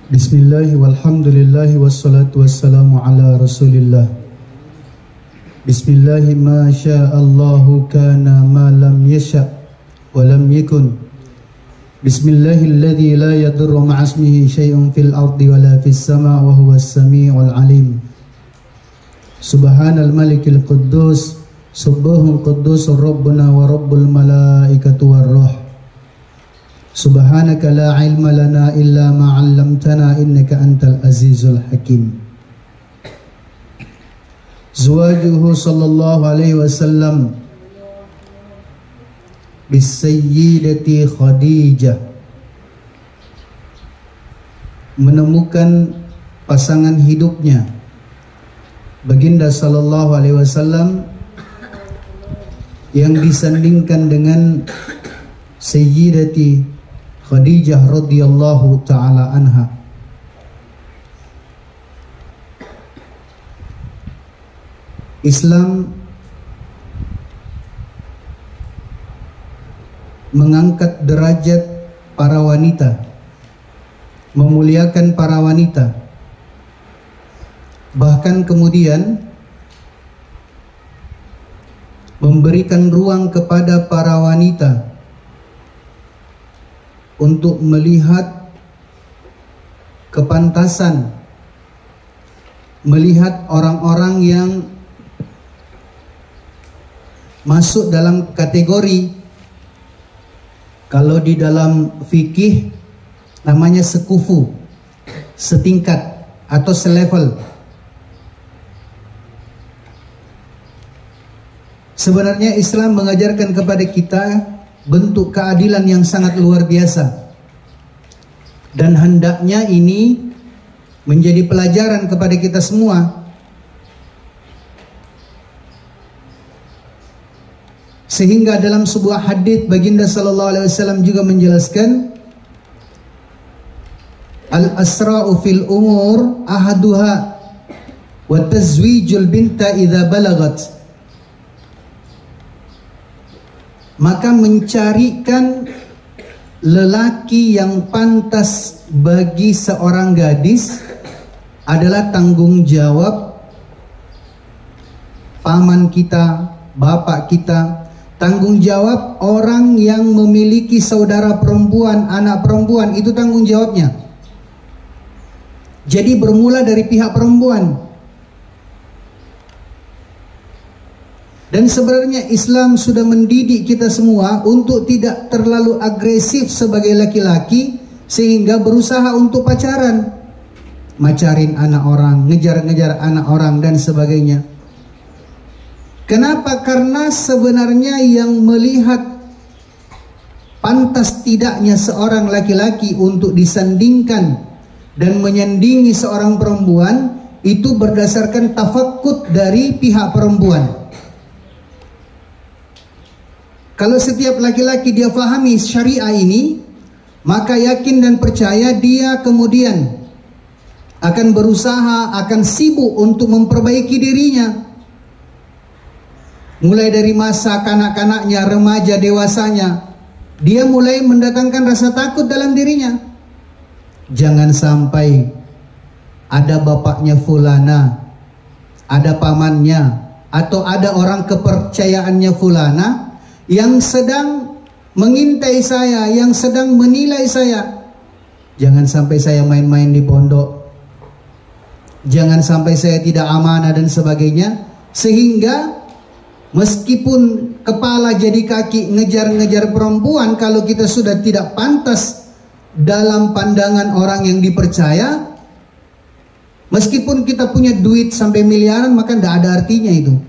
Bismillah walhamdulillah wassalatu wassalamu ala rasulillah. Bismillah ma sya'allahu kana ma lam yasha' wa lam yakun. Bismillahilladzi la yadurru ma'asmihi syai'un fil ardi wa la fis sama' wa huwas sami'ul alim. Subhanal malikil quddus subbuhul quddusur rabbuna wa rabbul malaikatu war ruh. Subhanaka la ilma lana illa ma 'allamtana innaka antal azizul hakim. Zuwajuhu sallallahu alaihi wasallam bisayyidati Khadijah, menemukan pasangan hidupnya baginda sallallahu alaihi wasallam yang disandingkan dengan Sayyidati Khadijah radhiyallahu taala anha. Islam mengangkat derajat para wanita, memuliakan para wanita, bahkan kemudian memberikan ruang kepada para wanita untuk melihat kepantasan, melihat orang-orang yang masuk dalam kategori, kalau di dalam fikih namanya sekufu, setingkat atau selevel. Sebenarnya Islam mengajarkan kepada kita bentuk keadilan yang sangat luar biasa, dan hendaknya ini menjadi pelajaran kepada kita semua, sehingga dalam sebuah hadis baginda sallallahu alaihi wasallam juga menjelaskan al-asra'u fil umur ahaduha wa tazwijul binta idza balagat. Maka mencarikan lelaki yang pantas bagi seorang gadis adalah tanggung jawab paman kita, bapak kita, tanggung jawab orang yang memiliki saudara perempuan, anak perempuan, itu tanggung jawabnya. Jadi bermula dari pihak perempuan. Dan sebenarnya Islam sudah mendidik kita semua untuk tidak terlalu agresif sebagai laki-laki, sehingga berusaha untuk pacaran, macarin anak orang, ngejar-ngejar anak orang dan sebagainya. Kenapa? Karena sebenarnya yang melihat pantas tidaknya seorang laki-laki untuk disandingkan dan menyandingi seorang perempuan itu berdasarkan tafakkur dari pihak perempuan. Kalau setiap laki-laki dia fahami syariah ini, maka yakin dan percaya dia kemudian akan berusaha, akan sibuk untuk memperbaiki dirinya. Mulai dari masa kanak-kanaknya, remaja, dewasanya, dia mulai mendatangkan rasa takut dalam dirinya. Jangan sampai ada bapaknya fulana, ada pamannya, atau ada orang kepercayaannya fulana yang sedang mengintai saya, yang sedang menilai saya. Jangan sampai saya main-main di pondok, jangan sampai saya tidak amanah dan sebagainya. Sehingga meskipun kepala jadi kaki ngejar-ngejar perempuan, kalau kita sudah tidak pantas dalam pandangan orang yang dipercaya, meskipun kita punya duit sampai miliaran, maka tidak ada artinya itu.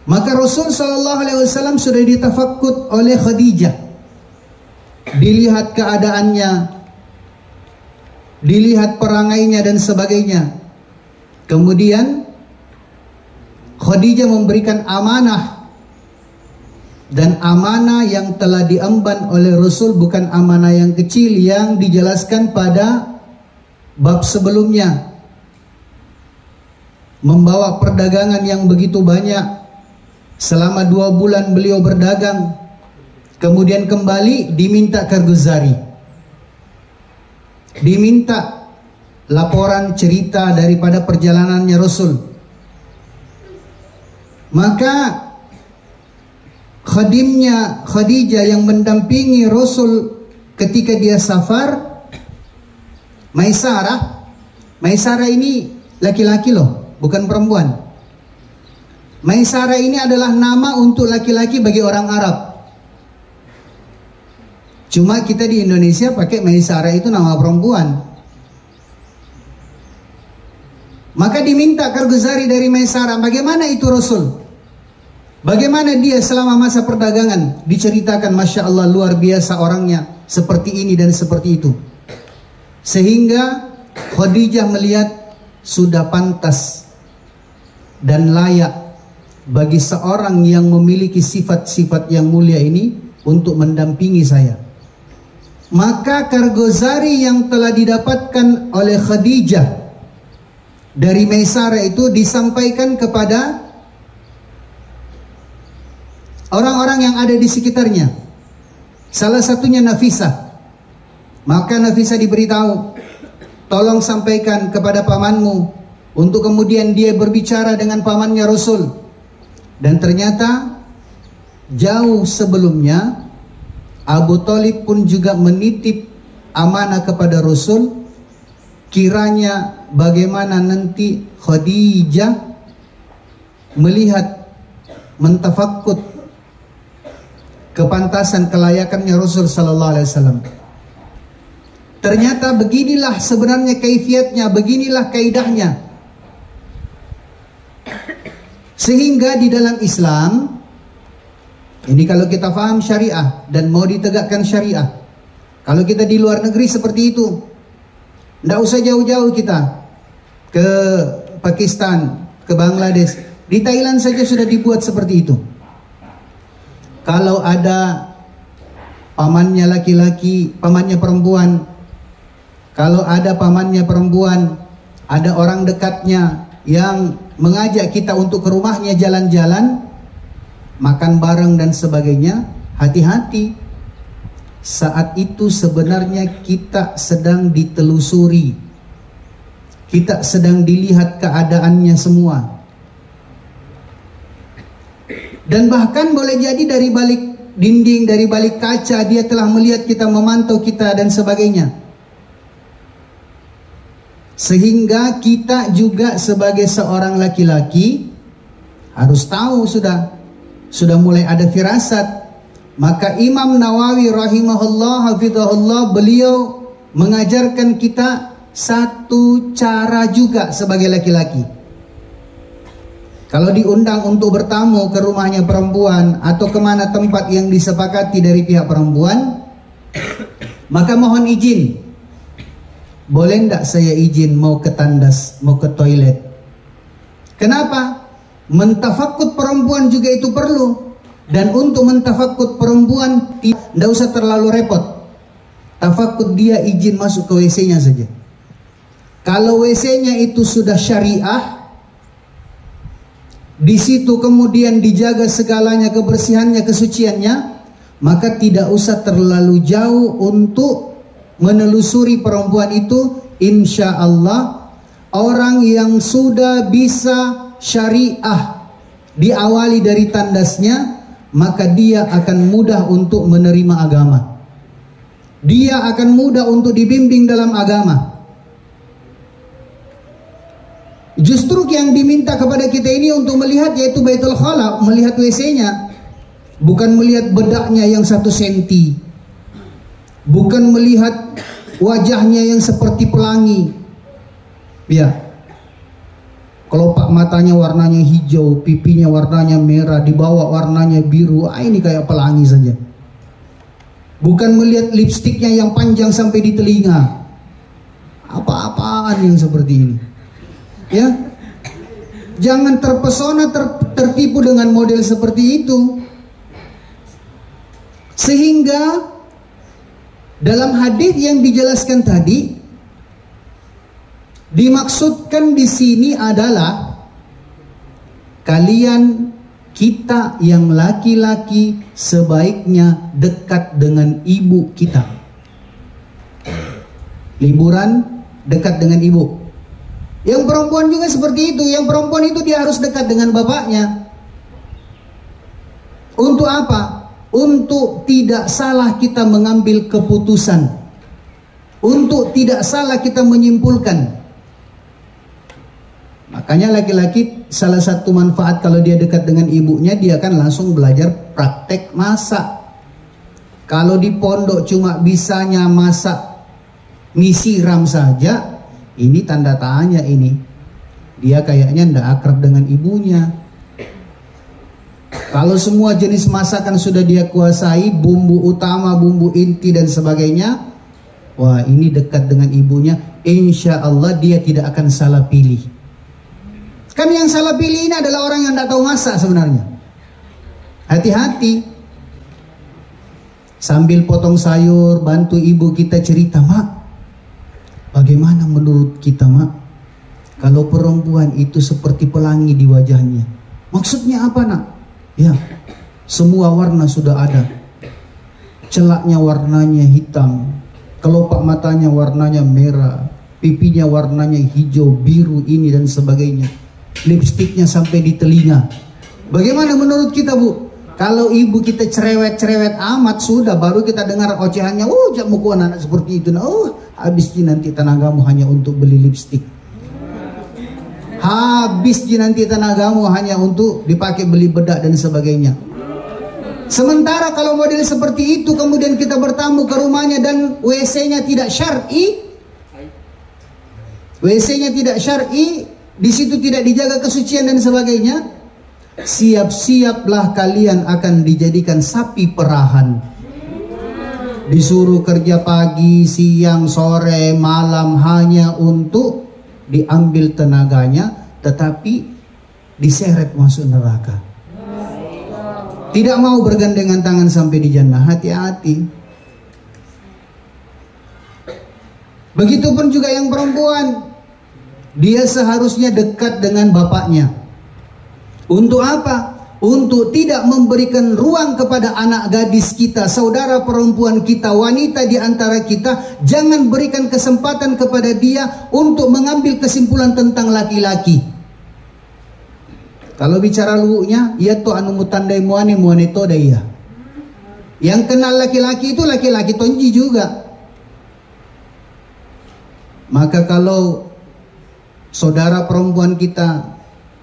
Maka Rasul sallallahu alaihi wasallam sudah ditafakkur oleh Khadijah. Dilihat keadaannya, dilihat perangainya dan sebagainya. Kemudian Khadijah memberikan amanah, dan amanah yang telah diemban oleh Rasul bukan amanah yang kecil yang dijelaskan pada bab sebelumnya. Membawa perdagangan yang begitu banyak. Selama 2 bulan beliau berdagang, kemudian kembali diminta ke Ghazari. diminta laporan cerita daripada perjalanannya Rasul. Maka khadimnya Khadijah yang mendampingi Rasul ketika dia safar, Maisarah ini laki-laki loh, bukan perempuan. Maisarah ini adalah nama untuk laki-laki bagi orang Arab. Cuma kita di Indonesia pakai Maisarah itu nama perempuan. Maka diminta Kargozari dari Maisarah, bagaimana itu Rasul? Bagaimana dia selama masa perdagangan? Diceritakan, Masya Allah, luar biasa orangnya, seperti ini dan seperti itu. Sehingga Khadijah melihat sudah pantas dan layak bagi seorang yang memiliki sifat-sifat yang mulia ini untuk mendampingi saya. Maka Kargozari yang telah didapatkan oleh Khadijah dari Maisarah itu disampaikan kepada orang-orang yang ada di sekitarnya. Salah satunya Nafisah. Maka Nafisah diberitahu, tolong sampaikan kepada pamanmu, untuk kemudian dia berbicara dengan pamannya Rasul. Dan ternyata jauh sebelumnya Abu Thalib pun juga menitip amanah kepada Rasul, kiranya bagaimana nanti Khadijah melihat, mentafakut kepantasan kelayakannya Rasul sallallahu alaihi wasallam. Ternyata beginilah sebenarnya kaifiatnya, beginilah kaidahnya. Sehingga di dalam Islam ini, kalau kita paham syariah dan mau ditegakkan syariah, kalau kita di luar negeri seperti itu, tidak usah jauh-jauh kita ke Pakistan, ke Bangladesh, di Thailand saja sudah dibuat seperti itu. Kalau ada pamannya laki-laki, pamannya perempuan, kalau ada pamannya perempuan, ada orang dekatnya yang mengajak kita untuk ke rumahnya jalan-jalan, makan bareng dan sebagainya, hati-hati. Saat itu sebenarnya kita sedang ditelusuri, kita sedang dilihat keadaannya semua. Dan bahkan boleh jadi dari balik dinding, dari balik kaca, dia telah melihat kita, memantau kita dan sebagainya. Sehingga kita juga sebagai seorang laki-laki harus tahu, sudah mulai ada firasat. Maka Imam Nawawi rahimahullah hafizahullah, beliau mengajarkan kita satu cara juga sebagai laki-laki. Kalau diundang untuk bertamu ke rumahnya perempuan atau kemana tempat yang disepakati dari pihak perempuan, maka mohon izin. Boleh enggak saya izin mau ke tandas, mau ke toilet? Kenapa? Mentafakut perempuan juga itu perlu. Dan untuk mentafakut perempuan tidak usah terlalu repot. Tafakut dia izin masuk ke WC-nya saja. Kalau WC-nya itu sudah syariah, di situ kemudian dijaga segalanya, kebersihannya, kesuciannya, maka tidak usah terlalu jauh untuk menelusuri perempuan itu. Insya Allah orang yang sudah bisa syariah diawali dari tandasnya, maka dia akan mudah untuk menerima agama. Dia akan mudah untuk dibimbing dalam agama. Justru yang diminta kepada kita ini untuk melihat, yaitu Baitul Khala, melihat WC-nya, bukan melihat bedaknya yang 1 senti, bukan melihat wajahnya yang seperti pelangi. Ya, kelopak matanya warnanya hijau, pipinya warnanya merah, di bawah warnanya biru. Ini kayak pelangi saja. Bukan melihat lipstiknya yang panjang sampai di telinga. Apa-apaan yang seperti ini. Ya, jangan terpesona, tertipu dengan model seperti itu. Sehingga dalam hadis yang dijelaskan tadi, dimaksudkan di sini adalah kalian, kita yang laki-laki sebaiknya dekat dengan ibu kita. liburan dekat dengan ibu. Yang perempuan juga seperti itu. Yang perempuan itu dia harus dekat dengan bapaknya. Untuk apa? Untuk tidak salah kita mengambil keputusan, untuk tidak salah kita menyimpulkan. Makanya laki-laki salah satu manfaat kalau dia dekat dengan ibunya, dia akan langsung belajar praktek masak. Kalau di pondok cuma bisanya masak mie siram saja, ini tanda tanya ini. Dia kayaknya ndak akrab dengan ibunya. Kalau semua jenis masakan sudah dia kuasai, bumbu utama, bumbu inti dan sebagainya, wah ini dekat dengan ibunya, insya Allah dia tidak akan salah pilih. Kan yang salah pilih ini adalah orang yang tidak tahu masak sebenarnya. Hati-hati. Sambil potong sayur, bantu ibu kita cerita, Mak, bagaimana menurut kita, Mak, kalau perempuan itu seperti pelangi di wajahnya? Maksudnya apa, Nak? Ya, semua warna sudah ada. Celaknya warnanya hitam, kelopak matanya warnanya merah, pipinya warnanya hijau, biru ini dan sebagainya. Lipstiknya sampai di telinga. Bagaimana menurut kita, Bu? Kalau ibu kita cerewet-cerewet amat, sudah baru kita dengar ocehannya, oh jak muku anak seperti itu. Oh, habis nanti tenagamu hanya untuk beli lipstik. Habis nanti tenagamu hanya untuk dipakai beli bedak dan sebagainya. Sementara kalau model seperti itu kemudian kita bertamu ke rumahnya dan WC-nya tidak syar'i, WC-nya tidak syar'i, di situ tidak dijaga kesucian dan sebagainya, siap-siaplah kalian akan dijadikan sapi perahan. Disuruh kerja pagi, siang, sore, malam hanya untuk diambil tenaganya, tetapi diseret masuk neraka. Tidak mau bergandengan tangan sampai di jannah. Hati-hati. Begitupun juga yang perempuan, dia seharusnya dekat dengan bapaknya. Untuk apa? Untuk tidak memberikan ruang kepada anak gadis kita, saudara perempuan kita, wanita di antara kita. Jangan berikan kesempatan kepada dia untuk mengambil kesimpulan tentang laki-laki. Kalau bicara luwuknya, ya to anu mutandai muane to daya. Yang kenal laki-laki itu laki-laki tonji juga. Maka kalau saudara perempuan kita,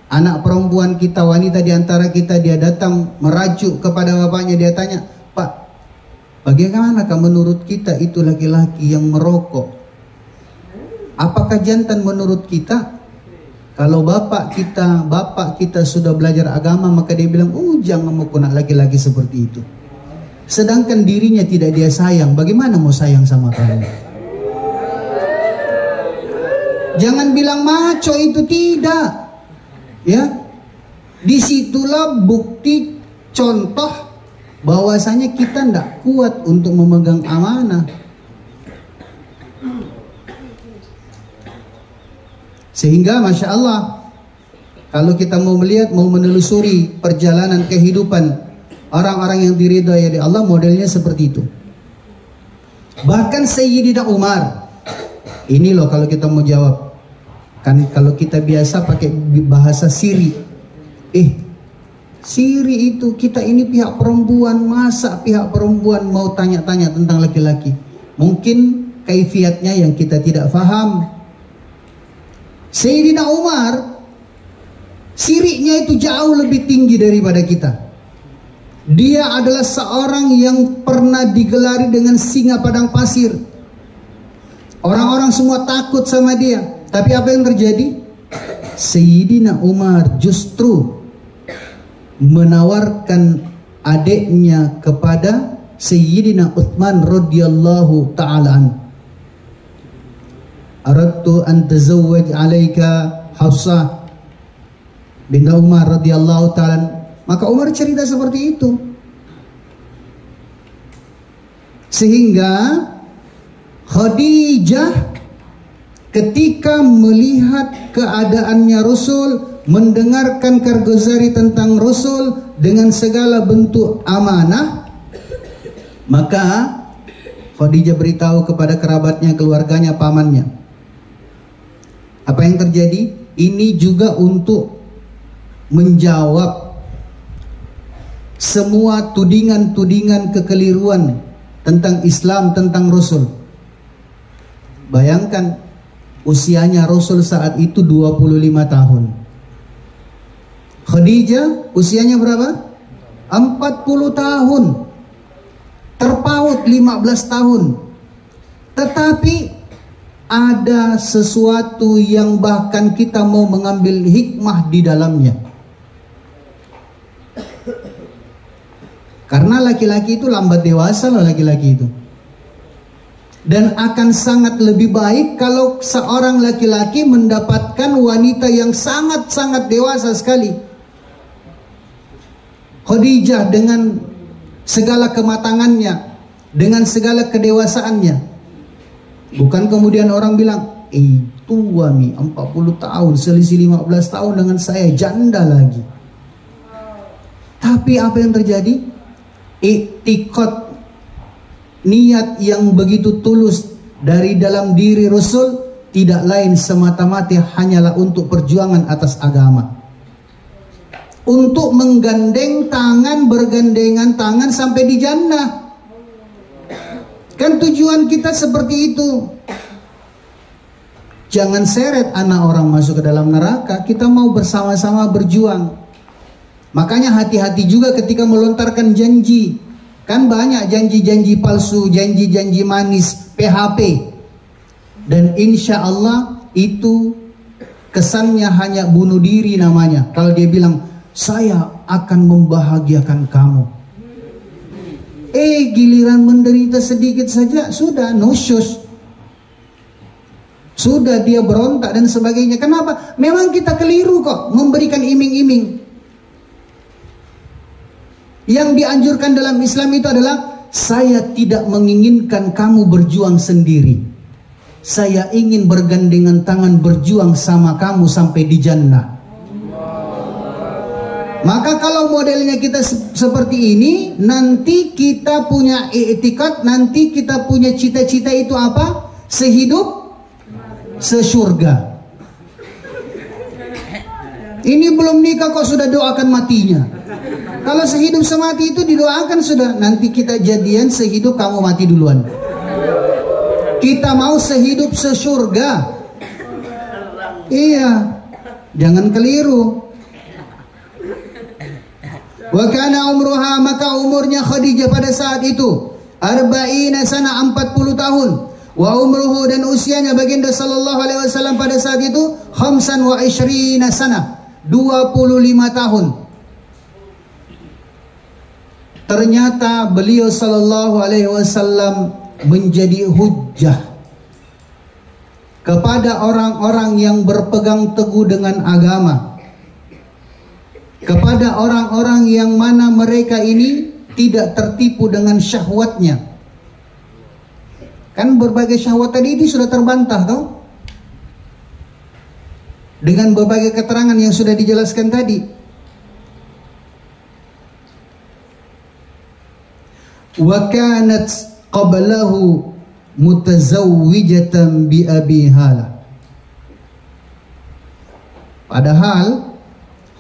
anak perempuan kita, wanita di antara kita, dia datang merajuk kepada bapaknya, dia tanya, Pak, bagaimanakah menurut kita itu laki-laki yang merokok? Apakah jantan menurut kita? Kalau bapak kita sudah belajar agama, maka dia bilang, jangan mau kena laki-laki seperti itu. Sedangkan dirinya tidak dia sayang, bagaimana mau sayang sama kamu? Jangan bilang maco itu, tidak. Ya, disitulah bukti contoh bahwasanya kita tidak kuat untuk memegang amanah. Sehingga Masya Allah, kalau kita mau melihat, mau menelusuri perjalanan kehidupan orang-orang yang diridhai oleh Allah, modelnya seperti itu. Bahkan Sayyidina Umar, ini loh kalau kita mau jawab. Kan kalau kita biasa pakai bahasa siri. Siri itu, kita ini pihak perempuan, masa pihak perempuan mau tanya-tanya tentang laki-laki? Mungkin kaifiatnya yang kita tidak faham. Sayyidina Umar, siriknya itu jauh lebih tinggi daripada kita. Dia adalah seorang yang pernah digelari dengan singa padang pasir. Orang-orang semua takut sama dia. Tapi apa yang terjadi? Sayyidina Umar justru menawarkan adiknya kepada Sayyidina Uthman radhiyallahu ta'ala anhu. Aradtu an tazawwaj alaika Hafsah binti Umar radhiyallahu ta'ala. Maka Umar cerita seperti itu. Sehingga Khadijah ketika melihat keadaannya Rasul, mendengarkan kargozari tentang Rasul dengan segala bentuk amanah, maka Khadijah beritahu kepada kerabatnya, keluarganya, pamannya. Apa yang terjadi? Ini juga untuk menjawab semua tudingan-tudingan kekeliruan tentang Islam, tentang Rasul. Bayangkan, usianya Rasul saat itu 25 tahun. Khadijah usianya berapa? 40 tahun. Terpaut 15 tahun. Tetapi ada sesuatu yang bahkan kita mau mengambil hikmah di dalamnya. Karena laki-laki itu lambat dewasa loh, laki-laki itu. Dan akan sangat lebih baik kalau seorang laki-laki mendapatkan wanita yang sangat-sangat dewasa sekali. Khadijah dengan segala kematangannya, dengan segala kedewasaannya. Bukan kemudian orang bilang, tua nih 40 tahun, selisih 15 tahun dengan saya, janda lagi. Tapi apa yang terjadi? Iktikad, niat yang begitu tulus dari dalam diri Rasul tidak lain semata-mata hanyalah untuk perjuangan atas agama. Untuk menggandeng tangan, bergandengan tangan sampai di jannah. Kan tujuan kita seperti itu. Jangan seret anak orang masuk ke dalam neraka. Kita mau bersama-sama berjuang. Makanya hati-hati juga ketika melontarkan janji. Kan banyak janji-janji palsu, janji-janji manis, PHP. Dan insya Allah itu kesannya hanya bunuh diri namanya. Kalau dia bilang, saya akan membahagiakan kamu. Giliran menderita sedikit saja, sudah nusyus. Sudah dia berontak dan sebagainya. Kenapa? Memang kita keliru kok memberikan iming-iming. Yang dianjurkan dalam Islam itu adalah, saya tidak menginginkan kamu berjuang sendiri. Saya ingin bergandengan tangan berjuang sama kamu sampai di jannah. Maka kalau modelnya kita seperti ini, nanti kita punya i'tikad, nanti kita punya cita-cita itu apa? Sehidup, sesurga. Ini belum nikah kok sudah doakan matinya. Kalau sehidup semati itu didoakan sudah. Nanti kita jadian sehidup, kamu mati duluan. Kita mau sehidup sesurga. Iya, jangan keliru. Wa kana umruha, maka umurnya Khadijah pada saat itu 40 sana, 40 tahun. Wa umruhu, dan usianya baginda sallallahu alaihi wasallam pada saat itu 25 sana, 25 tahun. Ternyata beliau sallallahu alaihi wasallam menjadi hujjah kepada orang-orang yang berpegang teguh dengan agama. Kepada orang-orang yang mana mereka ini tidak tertipu dengan syahwatnya. Kan berbagai syahwat tadi ini sudah terbantah tau? Dengan berbagai keterangan yang sudah dijelaskan tadi. Wa kanat qablahu mutazawwijatan bi Abi Halah. Padahal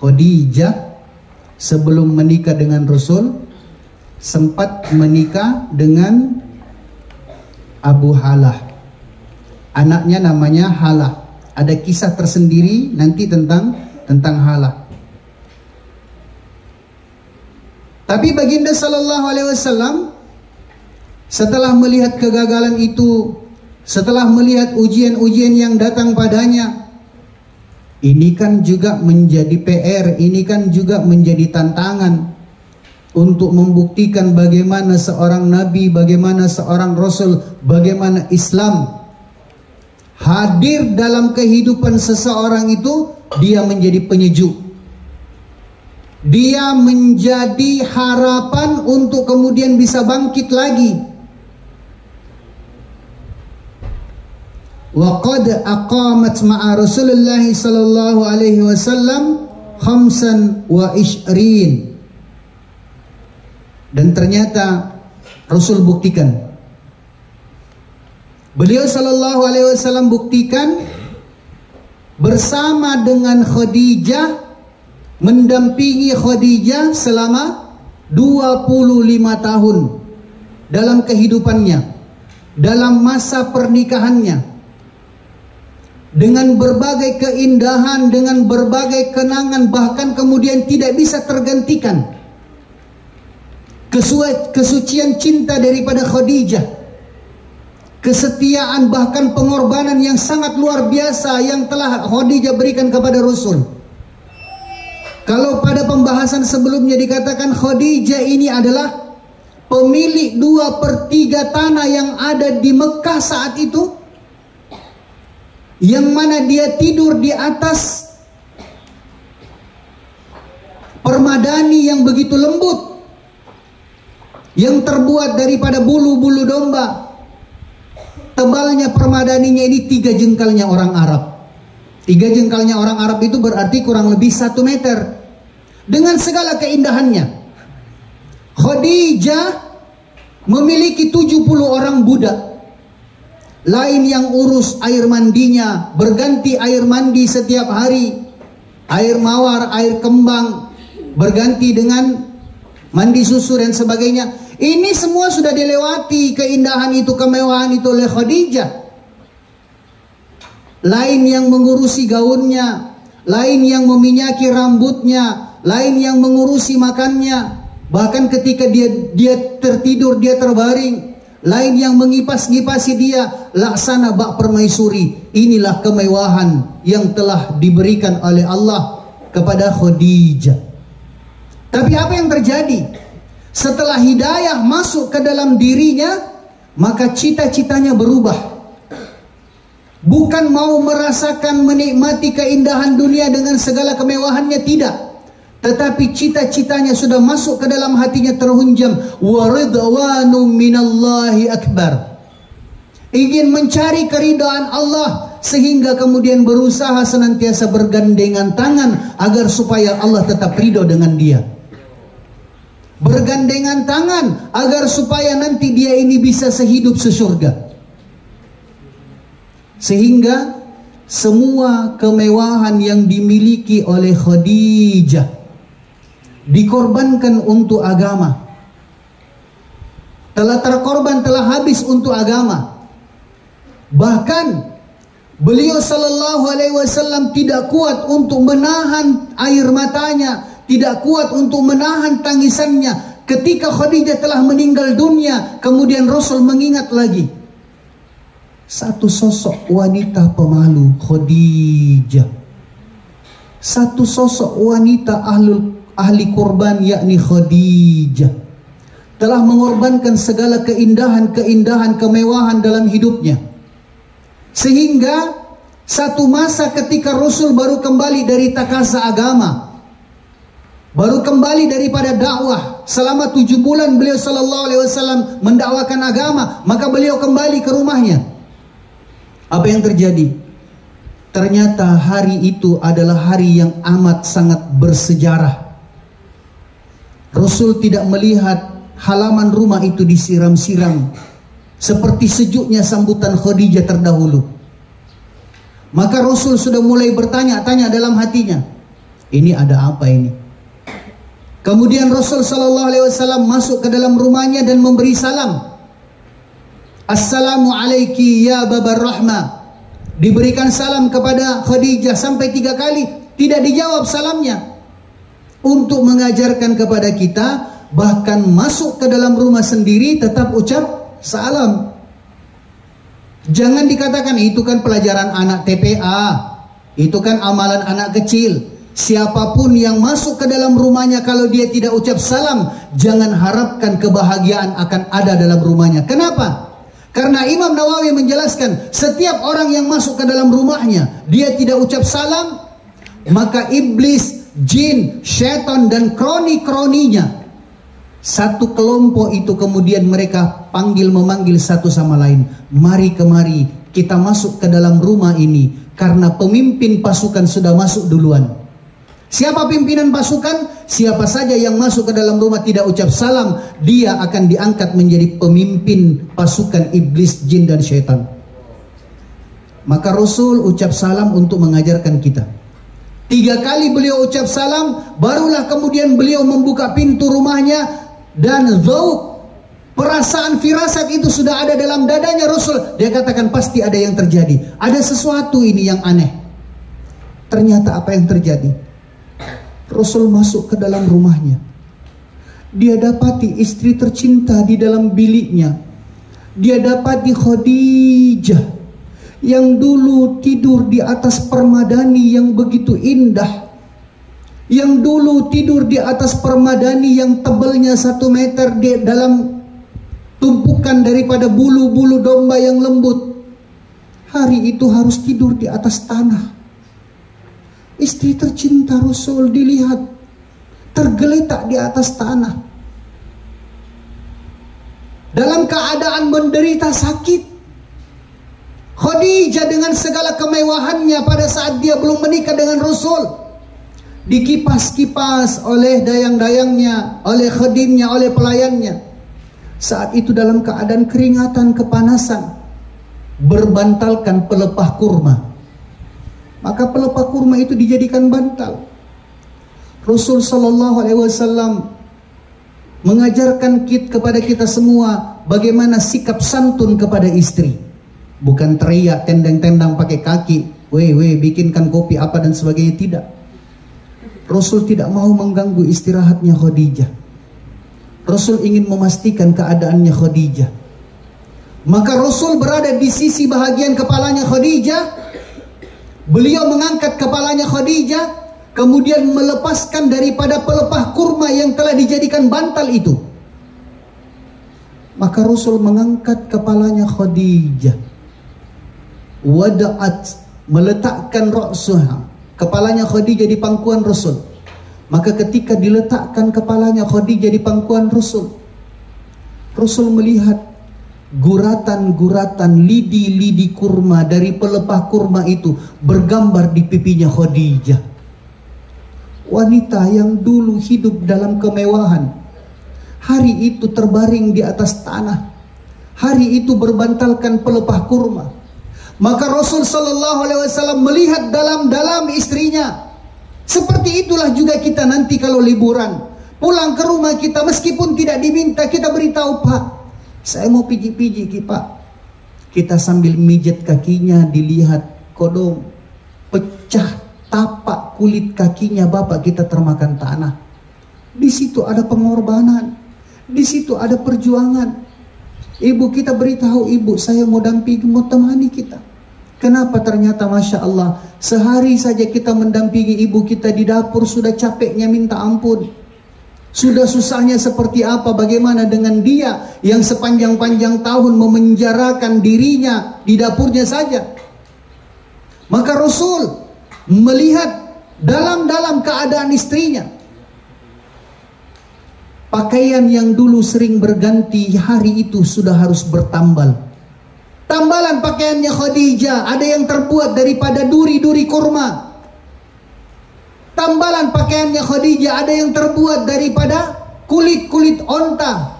Khadijah sebelum menikah dengan Rasul sempat menikah dengan Abu Halah. Anaknya namanya Halah. Ada kisah tersendiri nanti tentang Halah. Tapi baginda sallallahu alaihi wasallam setelah melihat kegagalan itu, setelah melihat ujian-ujian yang datang padanya, ini kan juga menjadi PR, ini kan juga menjadi tantangan untuk membuktikan bagaimana seorang nabi, bagaimana seorang rasul, bagaimana Islam hadir dalam kehidupan seseorang itu, dia menjadi penyejuk. Dia menjadi harapan untuk kemudian bisa bangkit lagi. Wa qad aqamat ma'a Rasulullah sallallahu alaihi wasallam 25. Dan ternyata Rasul buktikan Beliau sallallahu alaihi wasallam buktikan bersama dengan Khadijah, mendampingi Khadijah selama 25 tahun dalam kehidupannya, dalam masa pernikahannya, dengan berbagai keindahan, dengan berbagai kenangan, bahkan kemudian tidak bisa tergantikan kesucian cinta daripada Khadijah, kesetiaan bahkan pengorbanan yang sangat luar biasa yang telah Khadijah berikan kepada Rasul. Kalau pada pembahasan sebelumnya dikatakan Khadijah ini adalah pemilik 2/3 tanah yang ada di Mekah saat itu, yang mana dia tidur di atas permadani yang begitu lembut, yang terbuat daripada bulu-bulu domba. Tebalnya permadaninya ini 3 jengkalnya orang Arab. 3 jengkalnya orang Arab itu berarti kurang lebih 1 meter. Dengan segala keindahannya, Khadijah memiliki 70 orang budak. Lain yang urus air mandinya, berganti air mandi setiap hari, air mawar, air kembang, berganti dengan mandi susu dan sebagainya. Ini semua sudah dilewati keindahan itu, kemewahan itu oleh Khadijah. Lain yang mengurusi gaunnya, lain yang meminyaki rambutnya, lain yang mengurusi makannya. Bahkan ketika dia tertidur, dia terbaring, lain yang mengipas-ngipasi dia, laksana bak permaisuri. Inilah kemewahan yang telah diberikan oleh Allah kepada Khadijah. Tapi apa yang terjadi? Setelah hidayah masuk ke dalam dirinya, maka cita-citanya berubah. Bukan mau merasakan menikmati keindahan dunia dengan segala kemewahannya, tidak. Tetapi cita-citanya sudah masuk ke dalam hatinya, terhunjam. Wa ridwanu minallahi akbar. Ingin mencari keridhaan Allah, sehingga kemudian berusaha senantiasa bergandengan tangan agar supaya Allah tetap ridho dengan dia. Bergandengan tangan agar supaya nanti dia ini bisa sehidup sesurga. Sehingga semua kemewahan yang dimiliki oleh Khadijah dikorbankan untuk agama. Telah terkorban, telah habis untuk agama. Bahkan beliau sallallahu alaihi wasallam tidak kuat untuk menahan air matanya, tidak kuat untuk menahan tangisannya ketika Khadijah telah meninggal dunia. Kemudian Rasul mengingat lagi satu sosok wanita pemalu, Khadijah. Satu sosok wanita ahli korban, yakni Khadijah, telah mengorbankan segala keindahan, kemewahan dalam hidupnya. Sehingga satu masa ketika Rasul baru kembali dari takasa agama, baru kembali daripada dakwah, selama 7 bulan beliau sallallahu alaihi wasallam mendakwakan agama, maka beliau kembali ke rumahnya. Apa yang terjadi? Ternyata hari itu adalah hari yang amat sangat bersejarah. Rasul tidak melihat halaman rumah itu disiram-siram seperti sejuknya sambutan Khadijah terdahulu. Maka Rasul sudah mulai bertanya-tanya dalam hatinya, ini ada apa ini? Kemudian Rasul sallallahu alaihi wasallam masuk ke dalam rumahnya dan memberi salam. Assalamu alayki ya babar rahmah. Diberikan salam kepada Khadijah sampai 3 kali, tidak dijawab salamnya. Untuk mengajarkan kepada kita, bahkan masuk ke dalam rumah sendiri tetap ucap salam. Jangan dikatakan itu kan pelajaran anak TPA, itu kan amalan anak kecil. Siapapun yang masuk ke dalam rumahnya, kalau dia tidak ucap salam, jangan harapkan kebahagiaan akan ada dalam rumahnya. Kenapa? Karena Imam Nawawi menjelaskan, setiap orang yang masuk ke dalam rumahnya, dia tidak ucap salam, maka iblis, jin, syaitan dan kroni-kroninya, satu kelompok itu kemudian mereka memanggil satu sama lain. Mari kemari, kita masuk ke dalam rumah ini, karena pemimpin pasukan sudah masuk duluan. Siapa pimpinan pasukan? Siapa saja yang masuk ke dalam rumah tidak ucap salam, dia akan diangkat menjadi pemimpin pasukan iblis, jin dan syaitan. Maka Rasul ucap salam untuk mengajarkan kita. 3 kali beliau ucap salam, barulah kemudian beliau membuka pintu rumahnya, dan zauq, perasaan firasat itu sudah ada dalam dadanya Rasul. Dia katakan pasti ada yang terjadi, ada sesuatu ini yang aneh. Ternyata apa yang terjadi? Rasul masuk ke dalam rumahnya. Dia dapati istri tercinta di dalam biliknya. Dia dapati Khadijah yang dulu tidur di atas permadani yang begitu indah, yang dulu tidur di atas permadani yang tebalnya 1 meter di dalam tumpukan daripada bulu-bulu domba yang lembut, hari itu harus tidur di atas tanah. Istri tercinta Rasul dilihat tergeletak di atas tanah dalam keadaan menderita sakit. Khadijah dengan segala kemewahannya pada saat dia belum menikah dengan Rasul, dikipas-kipas oleh dayang-dayangnya, oleh khadimnya, oleh pelayannya. Saat itu dalam keadaan keringatan, kepanasan, berbantalkan pelepah kurma. Maka pelepah kurma itu dijadikan bantal. Rasul Sallallahu Alaihi Wasallam mengajarkan kepada kita semua bagaimana sikap santun kepada istri. Bukan teriak, tendang-tendang pakai kaki, weh bikinkan kopi apa dan sebagainya, tidak. Rasul tidak mau mengganggu istirahatnya Khadijah. Rasul ingin memastikan keadaannya Khadijah. Maka Rasul berada di sisi bahagian kepalanya Khadijah. Beliau mengangkat kepalanya Khadijah, kemudian melepaskan daripada pelepah kurma yang telah dijadikan bantal itu. Maka Rasul mengangkat kepalanya Khadijah. Wada'at, meletakkan ra'suha, kepalanya Khadijah di pangkuan Rasul. Maka ketika diletakkan kepalanya Khadijah di pangkuan Rasul, Rasul melihat guratan-guratan lidi-lidi kurma dari pelepah kurma itu bergambar di pipinya Khadijah. Wanita yang dulu hidup dalam kemewahan, hari itu terbaring di atas tanah, hari itu berbantalkan pelepah kurma. Maka Rasul Sallallahu Alaihi Wasallam melihat dalam-dalam istrinya. Seperti itulah juga kita nanti kalau liburan pulang ke rumah kita, meskipun tidak diminta, kita beritahu, Pak, saya mau pijit-pijit Pak. Kita sambil mijet kakinya, dilihat kodong, pecah tapak kulit kakinya Bapak, kita termakan tanah. Di situ ada pengorbanan, di situ ada perjuangan. Ibu kita beritahu, ibu saya mau dampingi, mau temani kita. Kenapa? Ternyata Masya Allah, sehari saja kita mendampingi ibu kita di dapur sudah capeknya minta ampun. Sudah susahnya seperti apa, bagaimana dengan dia yang sepanjang-panjang tahun memenjarakan dirinya di dapurnya saja. Maka Rasul melihat dalam-dalam keadaan istrinya. Pakaian yang dulu sering berganti, hari itu sudah harus bertambal. Tambalan pakaiannya Khadijah ada yang terbuat daripada duri-duri kurma. Tambalan pakaiannya Khadijah ada yang terbuat daripada kulit-kulit onta.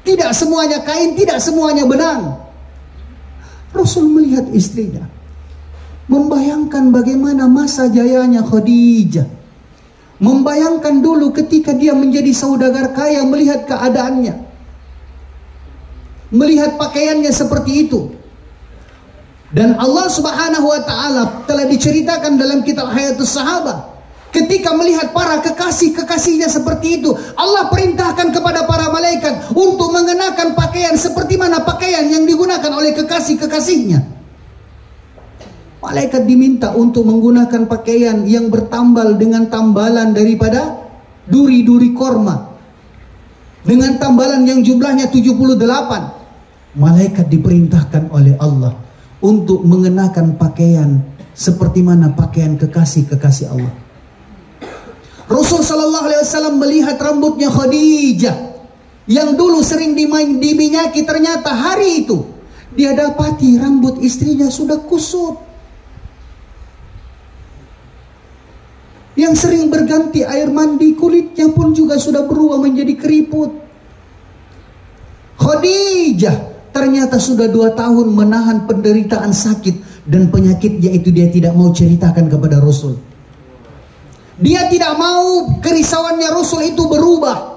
Tidak semuanya kain, tidak semuanya benang. Rasul melihat istrinya, membayangkan bagaimana masa jayanya Khadijah, membayangkan dulu ketika dia menjadi saudagar kaya, melihat keadaannya, melihat pakaiannya seperti itu. Dan Allah Subhanahu wa taala telah diceritakan dalam kitab Hayatus Sahabah, ketika melihat para kekasih-kekasihnya seperti itu, Allah perintahkan kepada para malaikat untuk mengenakan pakaian seperti mana pakaian yang digunakan oleh kekasih-kekasihnya. Malaikat diminta untuk menggunakan pakaian yang bertambal dengan tambalan daripada duri-duri korma, dengan tambalan yang jumlahnya 78. Malaikat diperintahkan oleh Allah untuk mengenakan pakaian seperti mana pakaian kekasih-kekasih Allah. Rasul Sallallahu Alaihi Wasallam melihat rambutnya Khadijah yang dulu sering diminyaki, ternyata hari itu dia dapati rambut istrinya sudah kusut. Yang sering berganti air mandi, kulitnya pun juga sudah berubah menjadi keriput. Khadijah Ternyata sudah 2 tahun menahan penderitaan sakit dan penyakitnya itu dia tidak mau ceritakan kepada Rasul. Dia tidak mau kerisauannya Rasul itu berubah.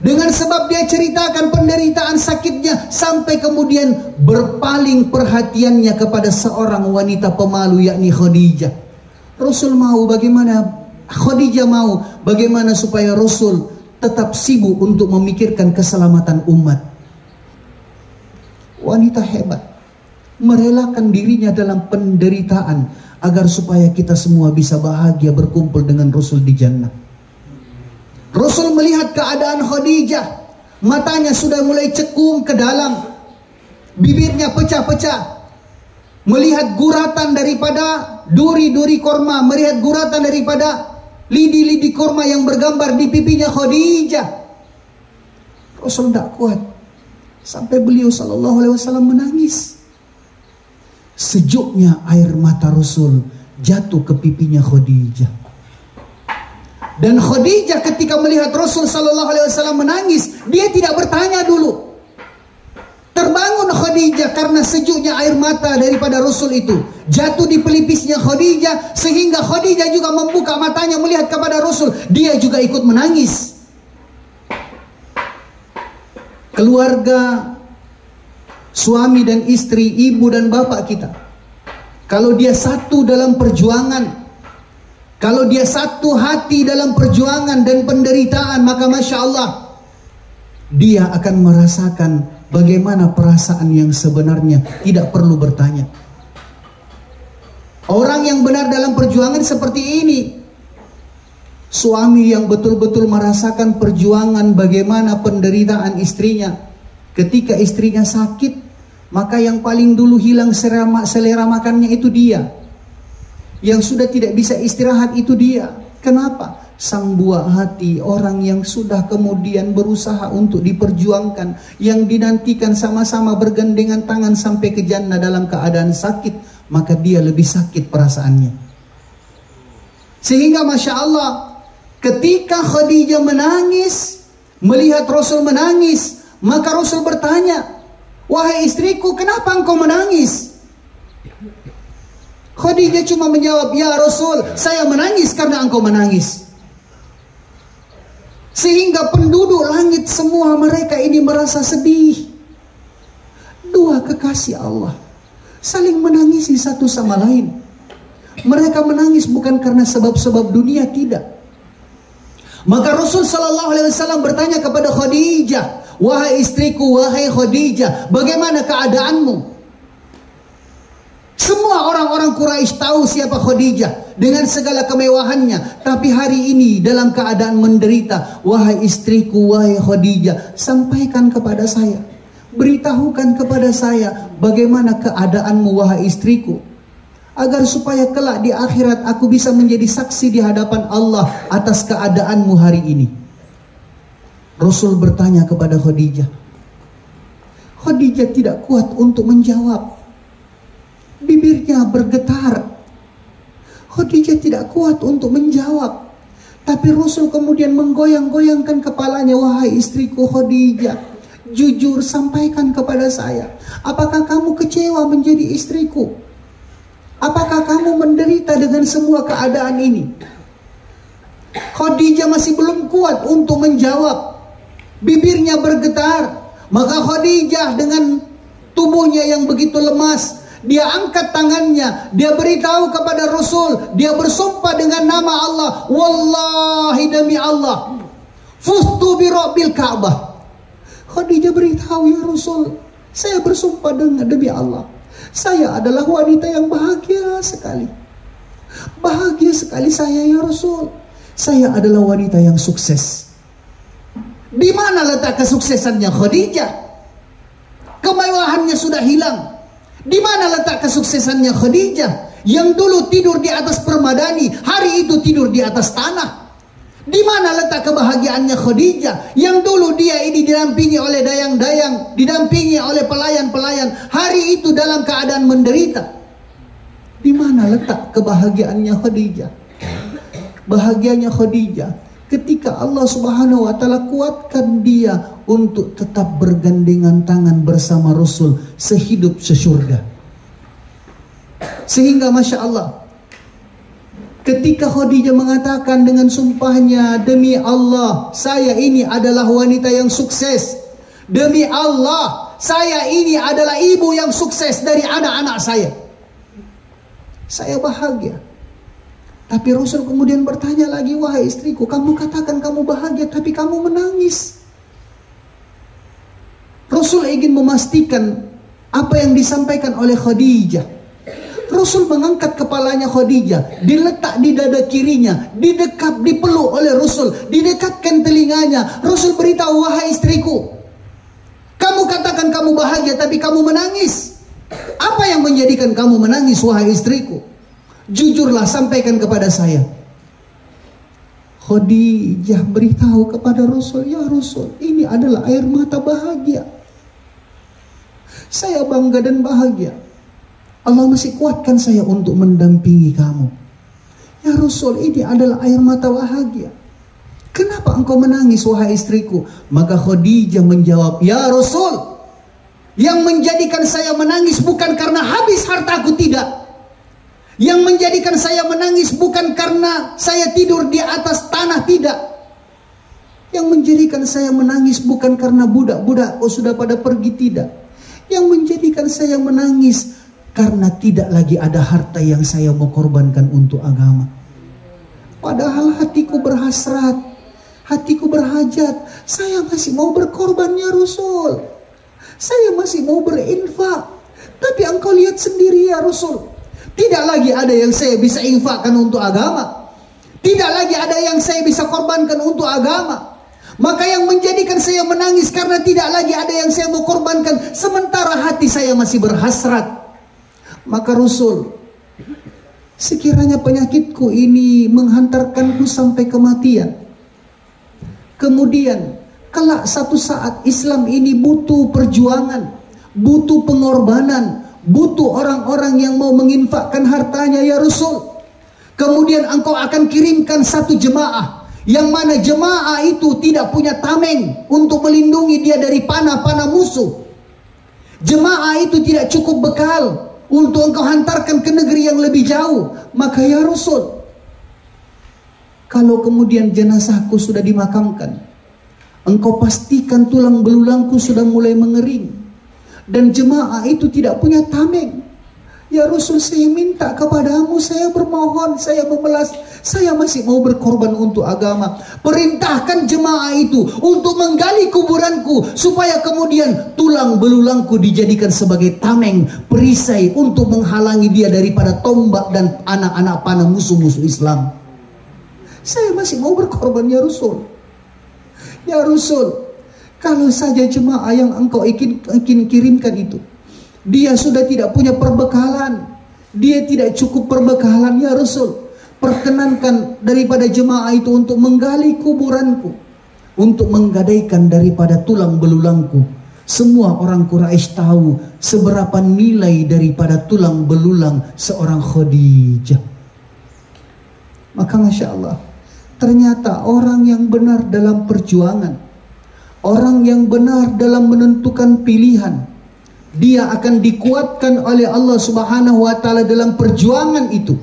Dengan sebab dia ceritakan penderitaan sakitnya, sampai kemudian berpaling perhatiannya kepada seorang wanita pemalu, yakni Khadijah. Rasul mau bagaimana, Khadijah mau bagaimana supaya Rasul tetap sibuk untuk memikirkan keselamatan umat. Wanita hebat, merelakan dirinya dalam penderitaan agar supaya kita semua bisa bahagia berkumpul dengan Rasul di jannah. Rasul melihat keadaan Khadijah, matanya sudah mulai cekung ke dalam, bibirnya pecah-pecah, melihat guratan daripada duri-duri korma, melihat guratan daripada lidi-lidi korma yang bergambar di pipinya Khadijah. Rasul tidak kuat, sampai beliau sallallahu alaihi wasallam menangis. Sejuknya air mata Rasul jatuh ke pipinya Khadijah. Dan Khadijah ketika melihat Rasul sallallahu alaihi wasallam menangis, dia tidak bertanya dulu. Terbangun Khadijah karena sejuknya air mata daripada Rasul itu jatuh di pelipisnya Khadijah, sehingga Khadijah juga membuka matanya melihat kepada Rasul. Dia juga ikut menangis. Keluarga, suami dan istri, ibu dan bapak kita, kalau dia satu dalam perjuangan, kalau dia satu hati dalam perjuangan dan penderitaan, maka Masya Allah, dia akan merasakan bagaimana perasaan yang sebenarnya, tidak perlu bertanya. Orang yang benar dalam perjuangan seperti ini, suami yang betul-betul merasakan perjuangan bagaimana penderitaan istrinya. Ketika istrinya sakit, maka yang paling dulu hilang selera makannya itu dia. Yang sudah tidak bisa istirahat itu dia. Kenapa? Sang buah hati, orang yang sudah kemudian berusaha untuk diperjuangkan, yang dinantikan sama-sama bergandengan tangan sampai ke jannah dalam keadaan sakit, maka dia lebih sakit perasaannya. Sehingga Masya Allah, ketika Khadijah menangis, melihat Rasul menangis, maka Rasul bertanya, "Wahai istriku, kenapa engkau menangis?" Khadijah cuma menjawab, "Ya Rasul, saya menangis karena engkau menangis." Sehingga penduduk langit semua mereka ini merasa sedih. Dua kekasih Allah saling menangisi satu sama lain. Mereka menangis bukan karena sebab-sebab dunia, tidak. Maka Rasul sallallahu alaihi wasallam bertanya kepada Khadijah, "Wahai istriku, wahai Khadijah, bagaimana keadaanmu?" Semua orang-orang Quraisy tahu siapa Khadijah dengan segala kemewahannya, tapi hari ini dalam keadaan menderita. "Wahai istriku, wahai Khadijah, sampaikan kepada saya, beritahukan kepada saya bagaimana keadaanmu wahai istriku, agar supaya kelak di akhirat aku bisa menjadi saksi di hadapan Allah atas keadaanmu hari ini." Rasul bertanya kepada Khadijah. Khadijah tidak kuat untuk menjawab. Bibirnya bergetar. Khadijah tidak kuat untuk menjawab. Tapi Rasul kemudian menggoyang-goyangkan kepalanya. "Wahai istriku Khadijah, jujur sampaikan kepada saya, apakah kamu kecewa menjadi istriku? Apakah kamu menderita dengan semua keadaan ini?" Khadijah masih belum kuat untuk menjawab. Bibirnya bergetar. Maka Khadijah dengan tubuhnya yang begitu lemas, dia angkat tangannya, dia beritahu kepada Rasul, dia bersumpah dengan nama Allah, "Wallahi demi Allah, fustu bi rabbil Ka'bah." Khadijah beritahu, "Ya Rasul, saya bersumpah dengan demi Allah, saya adalah wanita yang bahagia sekali. Bahagia sekali saya ya Rasul. Saya adalah wanita yang sukses." Di mana letak kesuksesannya Khadijah? Kemewahannya sudah hilang. Di mana letak kesuksesannya Khadijah? Yang dulu tidur di atas permadani, hari itu tidur di atas tanah. Di mana letak kebahagiaannya Khadijah? Yang dulu dia ini didampingi oleh dayang-dayang, didampingi oleh pelayan-pelayan, hari itu dalam keadaan menderita. Di mana letak kebahagiaannya Khadijah? Bahagianya Khadijah ketika Allah Subhanahu wa taala kuatkan dia untuk tetap bergandengan tangan bersama Rasul sehidup sesurga. Sehingga Masya Allah, ketika Khadijah mengatakan dengan sumpahnya, demi Allah, saya ini adalah wanita yang sukses. Demi Allah, saya ini adalah ibu yang sukses dari anak-anak saya. Saya bahagia. Tapi Rasul kemudian bertanya lagi, wahai istriku, kamu katakan kamu bahagia, tapi kamu menangis. Rasul ingin memastikan apa yang disampaikan oleh Khadijah. Rasul mengangkat kepalanya Khadijah, diletak di dada kirinya, didekap, dipeluk oleh Rasul, didekatkan telinganya. Rasul beritahu, wahai istriku, kamu katakan kamu bahagia tapi kamu menangis. Apa yang menjadikan kamu menangis, wahai istriku? Jujurlah, sampaikan kepada saya. Khadijah beritahu kepada Rasul, ya Rasul, ini adalah air mata bahagia. Saya bangga dan bahagia. Allah masih kuatkan saya untuk mendampingi kamu. Ya Rasul, ini adalah air mata bahagia. Kenapa engkau menangis, wahai istriku? Maka Khadijah menjawab, ya Rasul, yang menjadikan saya menangis bukan karena habis hartaku, tidak. Yang menjadikan saya menangis bukan karena saya tidur di atas tanah, tidak. Yang menjadikan saya menangis bukan karena budak-budak sudah pada pergi, tidak. Yang menjadikan saya menangis karena tidak lagi ada harta yang saya mau korbankan untuk agama. Padahal hatiku berhasrat, hatiku berhajat. Saya masih mau berkorban, ya Rasul. Saya masih mau berinfak. Tapi engkau lihat sendiri, ya Rasul, tidak lagi ada yang saya bisa infakkan untuk agama. Tidak lagi ada yang saya bisa korbankan untuk agama. Maka yang menjadikan saya menangis karena tidak lagi ada yang saya mau korbankan, sementara hati saya masih berhasrat. Maka Rasul, sekiranya penyakitku ini menghantarkanku sampai kematian, kemudian kelak satu saat Islam ini butuh perjuangan, butuh pengorbanan, butuh orang-orang yang mau menginfakkan hartanya, ya Rasul, kemudian engkau akan kirimkan satu jemaah, yang mana jemaah itu tidak punya tameng untuk melindungi dia dari panah-panah musuh. Jemaah itu tidak cukup bekal untuk engkau hantarkan ke negeri yang lebih jauh. Maka ya Rasul, kalau kemudian jenazahku sudah dimakamkan, engkau pastikan tulang belulangku sudah mulai mengering, dan jemaah itu tidak punya tameng. Ya Rasul, saya minta kepadamu, saya bermohon, saya memelas, saya masih mau berkorban untuk agama. Perintahkan jemaah itu untuk menggali kuburanku, supaya kemudian tulang belulangku dijadikan sebagai tameng, perisai untuk menghalangi dia daripada tombak dan anak-anak panah musuh-musuh Islam. Saya masih mau berkorban, ya Rasul. Ya Rasul, kalau saja jemaah yang engkau ingin kirimkan itu, dia sudah tidak punya perbekalan, dia tidak cukup perbekalan, ya Rasul, perkenankan daripada jemaah itu untuk menggali kuburanku, untuk menggadaikan daripada tulang belulangku. Semua orang Quraisy tahu seberapa nilai daripada tulang belulang seorang Khadijah. Maka Masya Allah, ternyata orang yang benar dalam perjuangan, orang yang benar dalam menentukan pilihan, dia akan dikuatkan oleh Allah Subhanahu wa taala dalam perjuangan itu.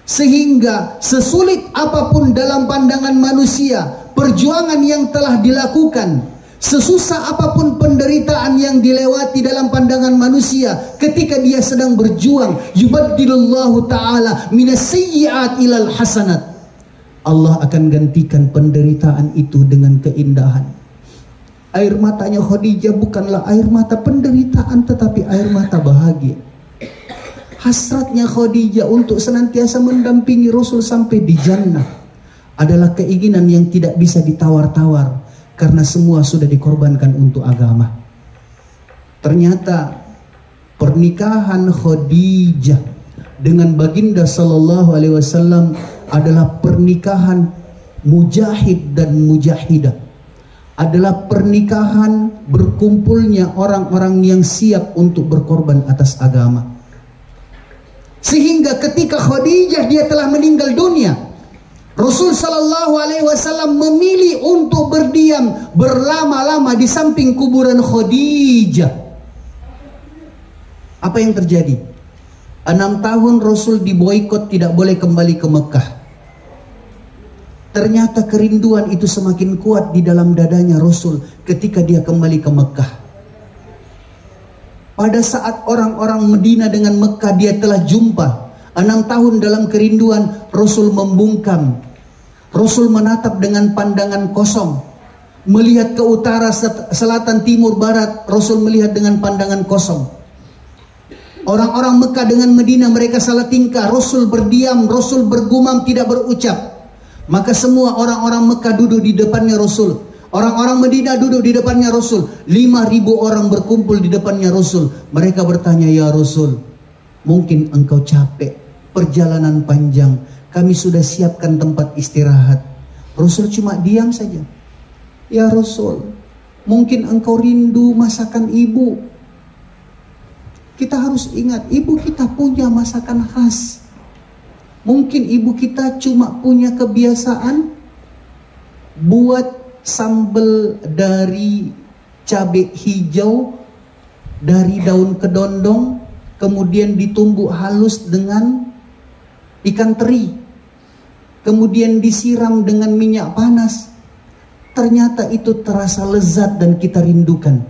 Sehingga sesulit apapun dalam pandangan manusia perjuangan yang telah dilakukan, sesusah apapun penderitaan yang dilewati dalam pandangan manusia, ketika dia sedang berjuang, yubaddilullahu taala minas sayyi'at ilal hasanat, Allah akan gantikan penderitaan itu dengan keindahan. Air matanya Khadijah bukanlah air mata penderitaan, tetapi air mata bahagia. Hasratnya Khadijah untuk senantiasa mendampingi Rasul sampai di jannah adalah keinginan yang tidak bisa ditawar-tawar, karena semua sudah dikorbankan untuk agama. Ternyata pernikahan Khadijah dengan baginda sallallahu alaihi wasallam adalah pernikahan mujahid dan mujahidah. Adalah pernikahan berkumpulnya orang-orang yang siap untuk berkorban atas agama. Sehingga ketika Khadijah dia telah meninggal dunia, Rasul Sallallahu Alaihi Wasallam memilih untuk berdiam berlama-lama di samping kuburan Khadijah. Apa yang terjadi? 6 tahun Rasul diboikot, tidak boleh kembali ke Mekah. Ternyata kerinduan itu semakin kuat di dalam dadanya Rasul ketika dia kembali ke Mekah. Pada saat orang-orang Medina dengan Mekah dia telah jumpa. 6 tahun dalam kerinduan, Rasul membungkam. Rasul menatap dengan pandangan kosong. Melihat ke utara, selatan, timur, barat, Rasul melihat dengan pandangan kosong. Orang-orang Mekah dengan Medina mereka salah tingkah. Rasul berdiam, Rasul bergumam, tidak berucap. Maka semua orang-orang Mekah duduk di depannya Rasul. Orang-orang Medina duduk di depannya Rasul. 5.000 orang berkumpul di depannya Rasul. Mereka bertanya, "Ya Rasul, mungkin engkau capek, perjalanan panjang, kami sudah siapkan tempat istirahat." Rasul cuma diam saja. "Ya Rasul, mungkin engkau rindu masakan ibu." Kita harus ingat, ibu kita punya masakan khas. Mungkin ibu kita cuma punya kebiasaan buat sambal dari cabai hijau, dari daun kedondong, kemudian ditumbuk halus dengan ikan teri, kemudian disiram dengan minyak panas. Ternyata itu terasa lezat dan kita rindukan.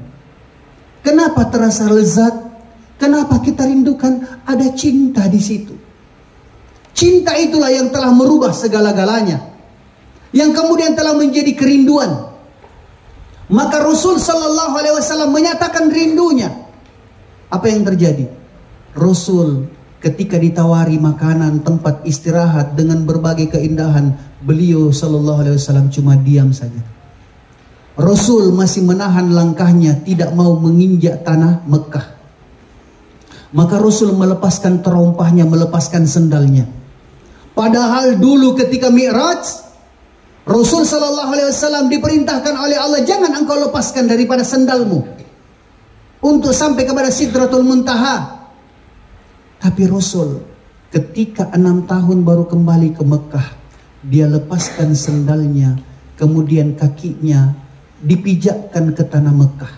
Kenapa terasa lezat? Kenapa kita rindukan? Ada cinta di situ. Cinta itulah yang telah merubah segala-galanya, yang kemudian telah menjadi kerinduan. Maka Rasul Sallallahu Alaihi Wasallam menyatakan rindunya. Apa yang terjadi? Rasul ketika ditawari makanan, tempat istirahat dengan berbagai keindahan, beliau Sallallahu Alaihi Wasallam cuma diam saja. Rasul masih menahan langkahnya, tidak mau menginjak tanah Mekah. Maka Rasul melepaskan terompahnya, melepaskan sendalnya. Padahal dulu ketika Mi'raj, Rasul Sallallahu Alaihi Wasallam diperintahkan oleh Allah, "Jangan engkau lepaskan daripada sendalmu untuk sampai kepada Sidratul Muntaha." Tapi Rasul ketika 6 tahun baru kembali ke Mekah, dia lepaskan sendalnya, kemudian kakinya dipijakkan ke tanah Mekah.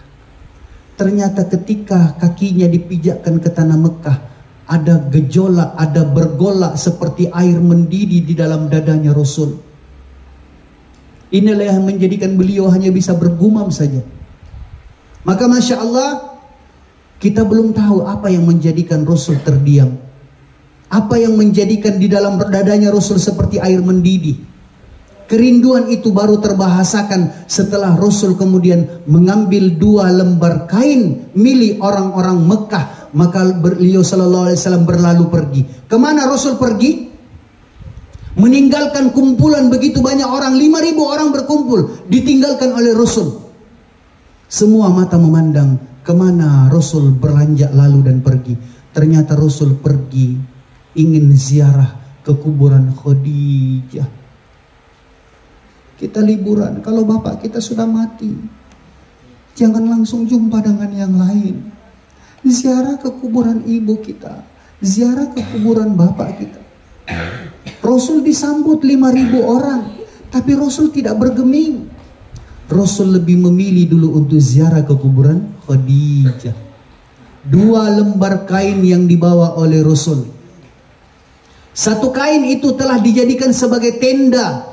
Ternyata ketika kakinya dipijakkan ke tanah Mekah, ada gejolak, ada bergolak seperti air mendidih di dalam dadanya Rasul. Inilah yang menjadikan beliau hanya bisa bergumam saja. Maka Masya Allah, kita belum tahu apa yang menjadikan Rasul terdiam. Apa yang menjadikan di dalam dadanya Rasul seperti air mendidih. Kerinduan itu baru terbahasakan setelah Rasul kemudian mengambil 2 lembar kain milik orang-orang Mekah. Maka beliau Sallallahu Alaihi Wasallam berlalu pergi. Kemana Rasul pergi? Meninggalkan kumpulan begitu banyak orang, 5.000 orang berkumpul, ditinggalkan oleh Rasul. Semua mata memandang kemana Rasul beranjak lalu dan pergi. Ternyata Rasul pergi ingin ziarah ke kuburan Khadijah. Kita liburan, kalau bapak kita sudah mati, jangan langsung jumpa dengan yang lain. Ziarah ke kuburan ibu kita, ziarah ke kuburan bapak kita. Rasul disambut 5.000 orang, tapi Rasul tidak bergeming. Rasul lebih memilih dulu untuk ziarah ke kuburan Khadijah. 2 lembar kain yang dibawa oleh Rasul. 1 kain itu telah dijadikan sebagai tenda,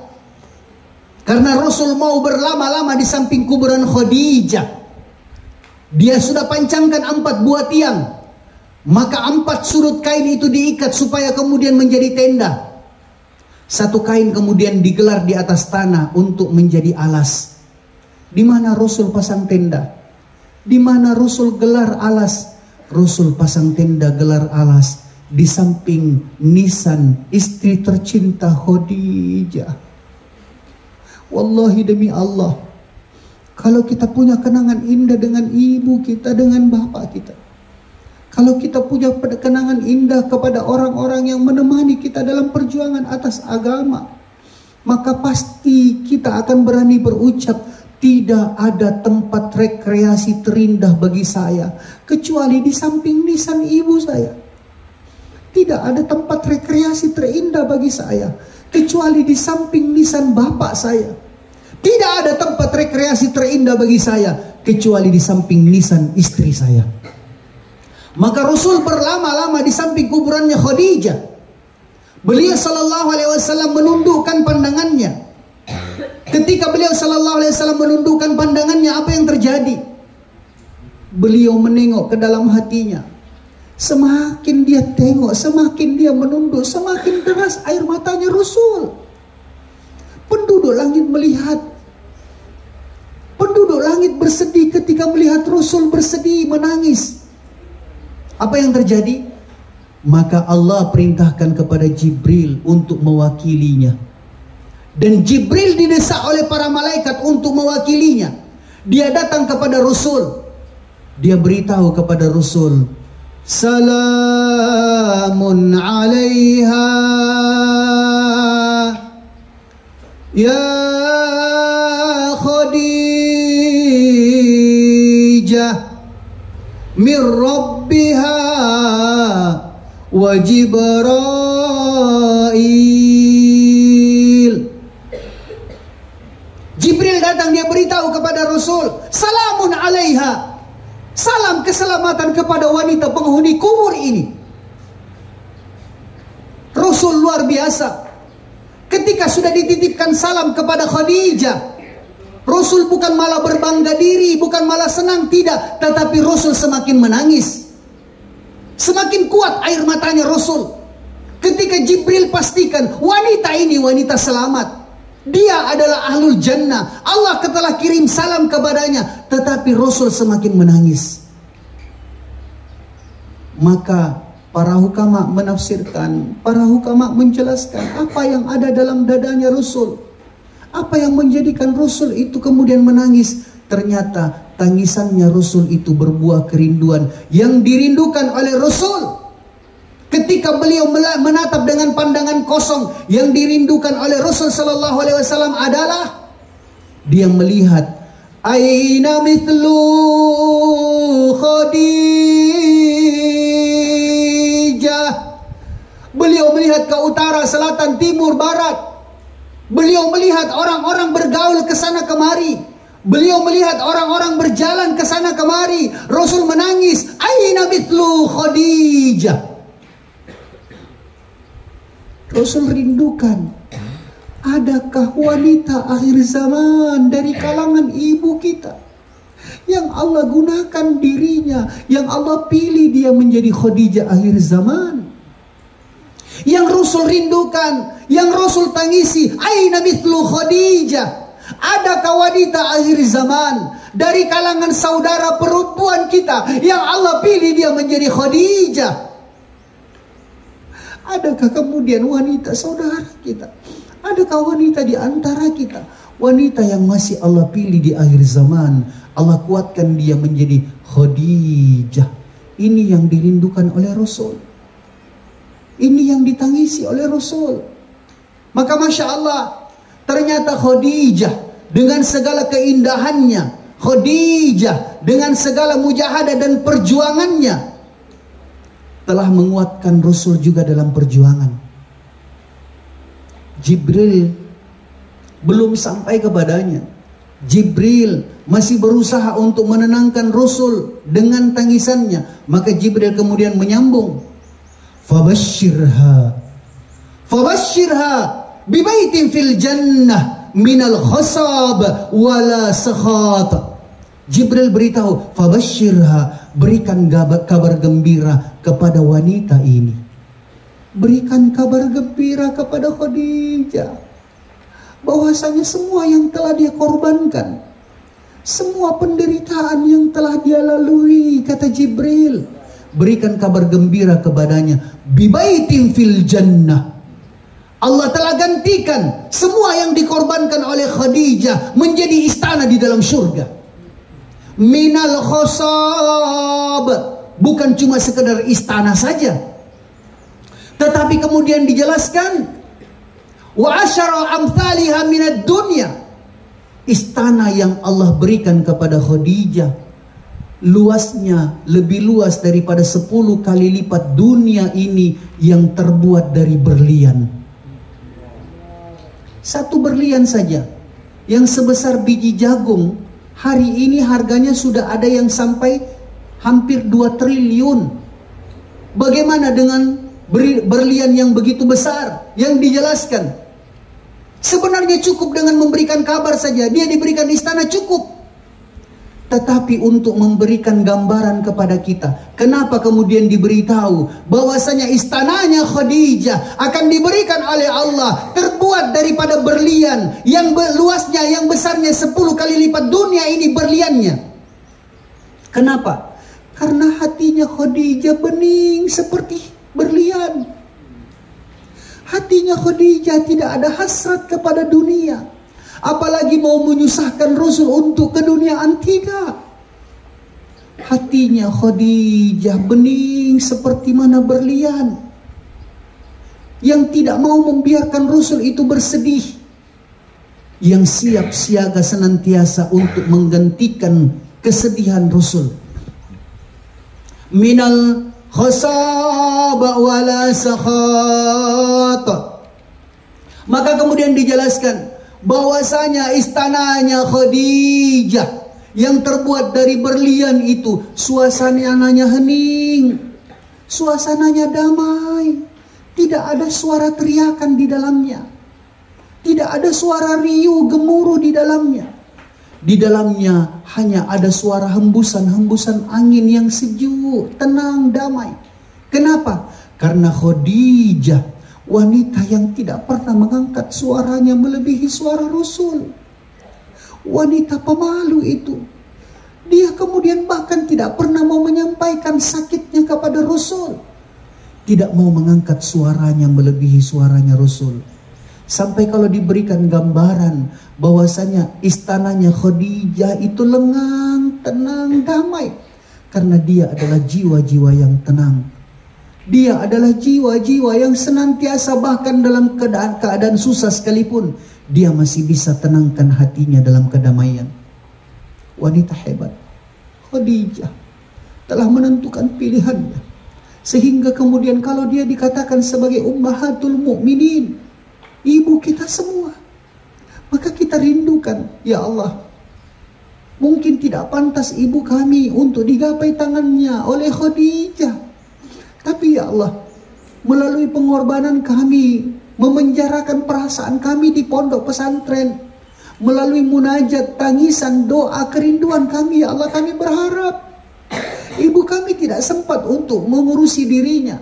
karena Rasul mau berlama-lama di samping kuburan Khadijah. Dia sudah pancangkan 4 buah tiang. Maka 4 sudut kain itu diikat supaya kemudian menjadi tenda. 1 kain kemudian digelar di atas tanah untuk menjadi alas. Di mana Rasul pasang tenda? Di mana Rasul gelar alas? Rasul pasang tenda gelar alas di samping nisan istri tercinta Khadijah. Wallahi demi Allah, kalau kita punya kenangan indah dengan ibu kita, dengan bapak kita, kalau kita punya kenangan indah kepada orang-orang yang menemani kita dalam perjuangan atas agama, maka pasti kita akan berani berucap, tidak ada tempat rekreasi terindah bagi saya kecuali di samping nisan ibu saya. Tidak ada tempat rekreasi terindah bagi saya kecuali di samping lisan bapak saya. Tidak ada tempat rekreasi terindah bagi saya kecuali di samping lisan istri saya. Maka Rasul berlama-lama di samping kuburannya Khadijah. Beliau sallallahu alaihi wasallam menundukkan pandangannya. Ketika beliau sallallahu alaihi wasallam menundukkan pandangannya, apa yang terjadi? Beliau menengok ke dalam hatinya. Semakin dia tengok, semakin dia menunduk, semakin deras air matanya Rasul. Penduduk langit melihat. Penduduk langit bersedih ketika melihat Rasul bersedih, menangis. Apa yang terjadi? Maka Allah perintahkan kepada Jibril untuk mewakilinya. Dan Jibril didesak oleh para malaikat untuk mewakilinya. Dia datang kepada Rasul. Dia beritahu kepada Rasul, Salamun alaiha ya Khadijah min rabbiha wa Jibril. Jibril datang, dia beritahu kepada Rasul, Salamun alaiha, salam keselamatan kepada wanita penghuni kubur ini. Rasul luar biasa. Ketika sudah dititipkan salam kepada Khadijah, Rasul bukan malah berbangga diri, bukan malah senang, tidak. Tetapi Rasul semakin menangis. Semakin kuat air matanya Rasul. Ketika Jibril pastikan wanita ini wanita selamat, dia adalah ahlul jannah, Allah telah kirim salam kepadanya, tetapi Rasul semakin menangis. Maka para hukama menafsirkan, para hukama menjelaskan apa yang ada dalam dadanya Rasul. Apa yang menjadikan Rasul itu kemudian menangis? Ternyata tangisannya Rasul itu berbuah kerinduan yang dirindukan oleh Rasul. Ketika beliau menatap dengan pandangan kosong, yang dirindukan oleh Rasul sallallahu alaihi wasallam adalah dia melihat aina mithlu Khadijah. Beliau melihat ke utara, selatan, timur, barat. Beliau melihat orang-orang bergaul ke sana kemari. Beliau melihat orang-orang berjalan ke sana kemari. Rasul menangis, aina mithlu Khadijah. Rasul rindukan, adakah wanita akhir zaman dari kalangan ibu kita yang Allah gunakan dirinya, yang Allah pilih dia menjadi Khadijah akhir zaman? Yang Rasul rindukan, yang Rasul tangisi, aina mithlu Khadijah, adakah wanita akhir zaman dari kalangan saudara perempuan kita yang Allah pilih dia menjadi Khadijah? Adakah kemudian wanita saudara kita? Adakah wanita di antara kita? Wanita yang masih Allah pilih di akhir zaman. Allah kuatkan dia menjadi Khadijah. Ini yang dirindukan oleh Rasul. Ini yang ditangisi oleh Rasul. Maka Masya Allah, ternyata Khadijah dengan segala keindahannya, Khadijah dengan segala mujahadah dan perjuangannya, telah menguatkan Rasul juga dalam perjuangan. Jibril belum sampai kepadanya. Jibril masih berusaha untuk menenangkan Rasul dengan tangisannya. Maka Jibril kemudian menyambung, Fabashshirha bibaitin fil jannah minal khasab wala sakhat. Jibril beritahu, Fabashshirha, berikan kabar gembira kepada wanita ini. Berikan kabar gembira kepada Khadijah, bahwasanya semua yang telah dia korbankan, semua penderitaan yang telah dia lalui, kata Jibril, berikan kabar gembira kepadanya, bibaitin fil jannah. Allah telah gantikan semua yang dikorbankan oleh Khadijah menjadi istana di dalam surga. Minal khosab, bukan cuma sekedar istana saja, tetapi kemudian dijelaskan wa asyara amthaliha minad dunya. Istana yang Allah berikan kepada Khadijah luasnya lebih luas daripada 10 kali lipat dunia ini yang terbuat dari berlian. Satu berlian saja yang sebesar biji jagung, hari ini harganya sudah ada yang sampai hampir 2 triliun. Bagaimana dengan berlian yang begitu besar yang dijelaskan? Sebenarnya cukup dengan memberikan kabar saja, dia diberikan istana cukup. Tetapi untuk memberikan gambaran kepada kita, kenapa kemudian diberitahu bahwasanya istananya Khadijah akan diberikan oleh Allah terbuat daripada berlian yang luasnya, yang besarnya 10 kali lipat dunia ini berliannya. Kenapa? Karena hatinya Khadijah bening seperti berlian. Hatinya Khadijah tidak ada hasrat kepada dunia, apalagi mau menyusahkan Rasul untuk keduniaan. Tidak. Hatinya Khadijah bening seperti mana berlian, yang tidak mau membiarkan Rasul itu bersedih, yang siap siaga senantiasa untuk menggantikan kesedihan Rasul. Minal khasaba wala sakhat. Maka kemudian dijelaskan bahwasanya istananya Khadijah yang terbuat dari berlian itu suasananya hening, suasananya damai, tidak ada suara teriakan di dalamnya, tidak ada suara riuh gemuruh di dalamnya. Di dalamnya hanya ada suara hembusan-hembusan angin yang sejuk, tenang, damai. Kenapa? Karena Khadijah, wanita yang tidak pernah mengangkat suaranya melebihi suara Rasul. Wanita pemalu itu. Dia kemudian bahkan tidak pernah mau menyampaikan sakitnya kepada Rasul. Tidak mau mengangkat suaranya melebihi suaranya Rasul. Sampai kalau diberikan gambaran bahwasanya istananya Khadijah itu lengang, tenang, damai. Karena dia adalah jiwa-jiwa yang tenang. Dia adalah jiwa-jiwa yang senantiasa bahkan dalam keadaan susah sekalipun, dia masih bisa tenangkan hatinya dalam kedamaian. Wanita hebat. Khadijah telah menentukan pilihannya. Sehingga kemudian kalau dia dikatakan sebagai ummahatul mukminin, ibu kita semua, maka kita rindukan, ya Allah, mungkin tidak pantas ibu kami untuk digapai tangannya oleh Khadijah, tapi ya Allah, melalui pengorbanan kami, memenjarakan perasaan kami di pondok pesantren, melalui munajat, tangisan, doa, kerinduan kami, ya Allah, kami berharap ibu kami tidak sempat untuk mengurusi dirinya,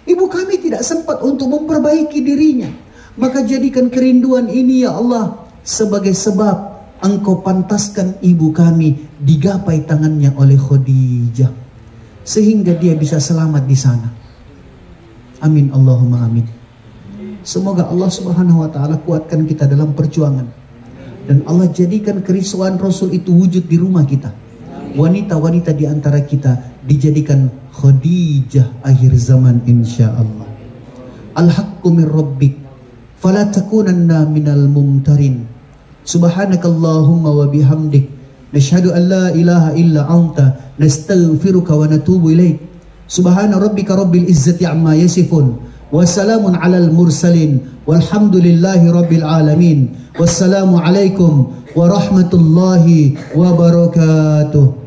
ibu kami tidak sempat untuk memperbaiki dirinya. Maka jadikan kerinduan ini, ya Allah, sebagai sebab Engkau pantaskan ibu kami digapai tangannya oleh Khadijah, sehingga dia bisa selamat di sana. Amin, Allahumma amin. Semoga Allah Subhanahu wa ta'ala kuatkan kita dalam perjuangan, dan Allah jadikan kerisauan Rasul itu wujud di rumah kita. Wanita-wanita di antara kita dijadikan Khadijah akhir zaman, insyaallah. Al-haqqu min rabbik fala takunanna minal mumtarin. Subhanakallahumma wa bihamdik nashhadu an la ilaha illa anta nastaghfiruka wa natubu ilaik. Subhana rabbika rabbil izzati amma yasifun wa salamun alal mursalin walhamdulillahi rabbil alamin. Wassalamu alaikum warahmatullahi wabarakatuh.